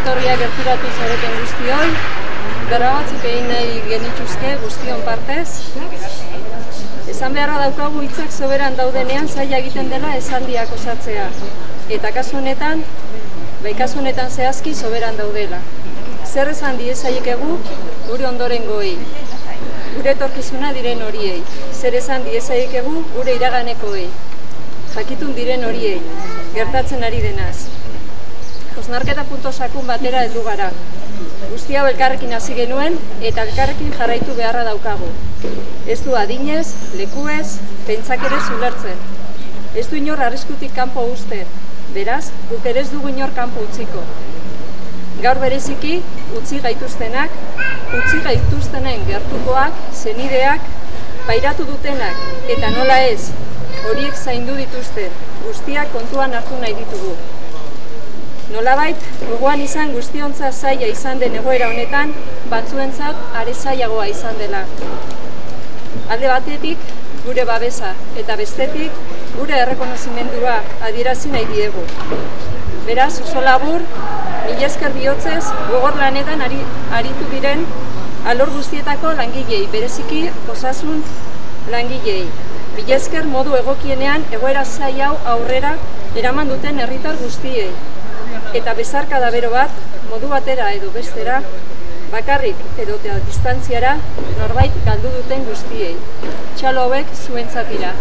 etorria gerturatu zareten guztioi, berba batzuk egin nahi genituzke guztion partez. Esan beharra daukagu hitzak soberan daudenean zaila egiten dela esaldiak osatzea. Eta kasu honetan zehazki soberan daudela. Zer esan diezaiekegu gure ondorengoei, gure etorkizuna diren horiei. Zer esan diezaiekegu gure iraganekoei, jakitun diren horiei, gertatzen ari denaz. Hausnarketa punto sakun batera heldu gara. Guzti hau elkarrekin hasi genuen eta elkarrekin jarraitu beharra daukagu. Ez du adinez, lekuez, pentsak ere ulertzen. Ez du inor arriskutik kanpo uzten, beraz, guk ere ez dugu inor kanpo utziko. Gaur bereziki, utzi gaituztenak, utzi gaituztenen gertukoak, senideak, pairatu dutenak, eta nola ez, horiek zaindu dituzten, guztiak kontuan hartu nahi ditugu. Nolabait, gogoan izan guztiontzat zaila izan den egoera honetan, batzuentzat are zailagoa izan dela. Alde batetik, gure babesa, eta bestetik, gure errekonozimendua adierazi nahi diegu. Beraz, oso labur, mila esker bihotzez, gogor lanetan aritu diren alor guztietako langilei, bereziki osasun langilei. Mila esker modu egokienean egoera zail hau aurrera eraman duten herritar guztiei. Eta bezarkada bero bat, modu batera edo bestera, bakarrik edo distantziara norbait galdu duten guztiei. Txalo hauek zuentzat dira.